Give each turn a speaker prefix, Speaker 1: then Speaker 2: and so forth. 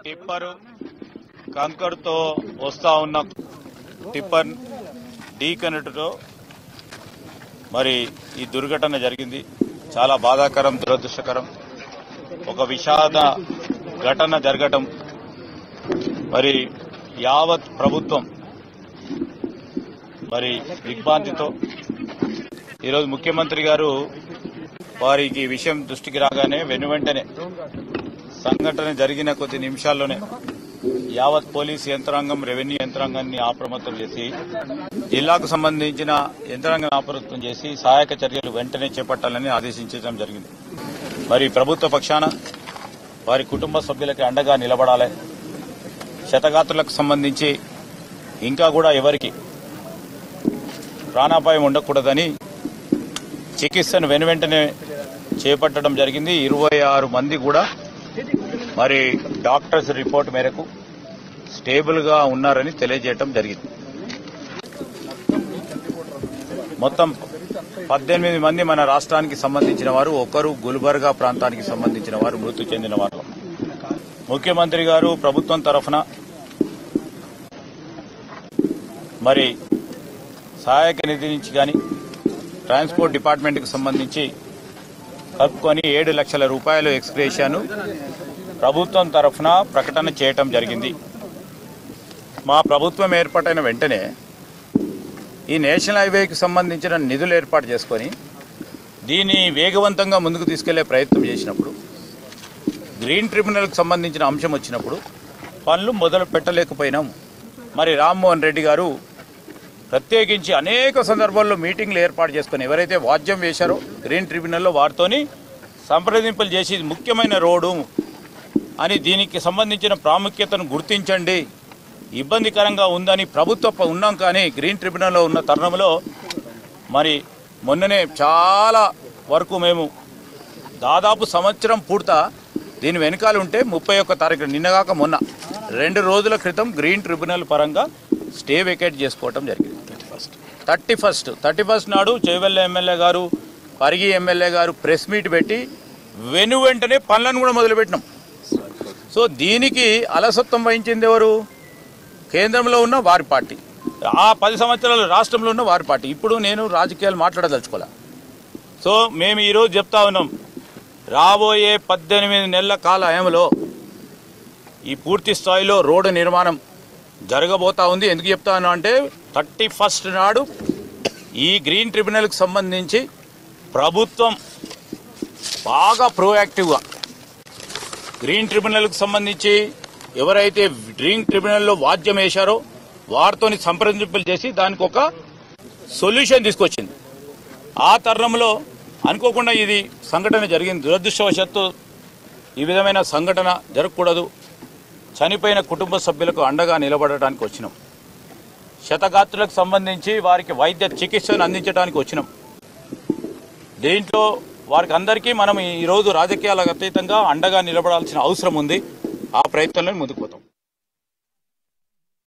Speaker 1: Tipper కంకర్తో వస్తా ఉన్న tipper ఢీ కనెక్టర్తో మరి ఈ దుర్ఘటన జరిగింది. చాలా బాధాకరం, దురదృష్టకరం. ఒక విషాద ఘటన జరగటం, మరి యావత్ ప్రభుత్వం మరి దిగ్భ్రాంతితో ఈరోజు ముఖ్యమంత్రి గారు వారికి విషయం దృష్టికి రాగానే వెనువెంటనే సంఘటన జరిగిన కొద్ది నిమిషాల్లోనే యావత్ పోలీసు యంత్రాంగం, రెవెన్యూ యంత్రాంగాన్ని అప్రమత్తం చేసి జిల్లాకు సంబంధించిన యంత్రాంగాన్ని అప్రమత్తం చేసి సహాయక చర్యలు వెంటనే చేపట్టాలని ఆదేశించడం జరిగింది. మరి ప్రభుత్వ పక్షాన వారి కుటుంబ సభ్యులకి అండగా నిలబడాలి. క్షతగాత్రులకు సంబంధించి ఇంకా కూడా ఎవరికి ప్రాణాపాయం ఉండకూడదని చికిత్సను వెనువెంటనే చేపట్టడం జరిగింది. 26 మంది కూడా మరి డాక్టర్స్ రిపోర్ట్ మేరకు స్టేబుల్ గా ఉన్నారని తెలియజేయడం జరిగింది. మొత్తం 18 మంది మన రాష్ట్రానికి సంబంధించిన వారు, ఒకరు గుల్బర్గా ప్రాంతానికి సంబంధించిన వారు మృతి చెందిన వారు. ముఖ్యమంత్రి గారు ప్రభుత్వం తరఫున మరి సహాయక నిధి నుంచి కానీ ట్రాన్స్పోర్ట్ డిపార్ట్మెంట్కి సంబంధించి కలుపుకొని 7 లక్షల రూపాయలు ఎక్స్గ్రేషియాను ప్రభుత్వం తరఫున ప్రకటన చేయటం జరిగింది. మా ప్రభుత్వం ఏర్పాటైన వెంటనే ఈ నేషనల్ హైవేకి సంబంధించిన నిధులు ఏర్పాటు చేసుకొని దీన్ని వేగవంతంగా ముందుకు తీసుకెళ్లే ప్రయత్నం చేసినప్పుడు, గ్రీన్ ట్రిబ్యునల్కి సంబంధించిన అంశం వచ్చినప్పుడు పనులు మొదలు పెట్టలేకపోయినాం. మరి రామ్మోహన్ రెడ్డి గారు ప్రత్యేకించి అనేక సందర్భాల్లో మీటింగ్లు ఏర్పాటు చేసుకుని ఎవరైతే వాద్యం వేశారో గ్రీన్ ట్రిబ్యునల్లో వారితోని సంప్రదింపులు చేసి ముఖ్యమైన రోడ్డు అని దీనికి సంబంధించిన ప్రాముఖ్యతను గుర్తించండి, ఇబ్బందికరంగా ఉందని ప్రభుత్వం ఉన్నాం. కానీ గ్రీన్ ట్రిబ్యునల్లో ఉన్న తరుణంలో మరి మొన్ననే చాలా వరకు మేము దాదాపు సంవత్సరం పూర్తా దీని వెనకాల ఉంటే 31 తారీఖు నిన్నగాక మొన్న 2 రోజుల క్రితం గ్రీన్ ట్రిబ్యునల్ పరంగా స్టే వెకేట్ చేసుకోవటం జరిగింది. 31 నాడు చేవెళ్ళ ఎమ్మెల్యే గారు, పరిగి ఎమ్మెల్యే గారు ప్రెస్ మీట్ పెట్టి వెంటనే పనులను కూడా మొదలుపెట్టినాం. సో దీనికి అలసత్వం వహించింది ఎవరు? కేంద్రంలో ఉన్న వారి పార్టీ, ఆ 10 సంవత్సరాలు రాష్ట్రంలో ఉన్న వారి పార్టీ. ఇప్పుడు నేను రాజకీయాలు మాట్లాడదలుచుకోలే. సో మేము ఈరోజు చెప్తా ఉన్నాం, రాబోయే 18 నెలల కాలంలో ఈ పూర్తి స్థాయిలో రోడ్డు నిర్మాణం జరగబోతా ఉంది. ఎందుకు చెప్తాను అంటే 31 నాడు ఈ గ్రీన్ ట్రిబ్యునల్కి సంబంధించి ప్రభుత్వం బాగా ప్రోయాక్టివ్గా గ్రీన్ ట్రిబ్యునల్కి సంబంధించి ఎవరైతే గ్రీన్ ట్రిబ్యునల్లో వాద్యం వేశారో వారితో సంప్రదింపులు చేసి దానికి ఒక సొల్యూషన్ తీసుకొచ్చింది. ఆ తరుణంలో అనుకోకుండా ఇది సంఘటన జరిగింది. దురదృష్టవశాత్తు ఈ విధమైన సంఘటన జరగకూడదు. చనిపోయిన కుటుంబ సభ్యులకు అండగా నిలబడటానికి వచ్చినాం. క్షతగాత్రులకు సంబంధించి వారికి వైద్య చికిత్సను అందించడానికి వచ్చినాం. దీంట్లో వారికి అందరికీ మనం ఈరోజు రాజకీయాలకు అతీతంగా అండగా నిలబడాల్సిన అవసరం ఉంది. ఆ ప్రయత్నంలో ముందుకు పోతాం.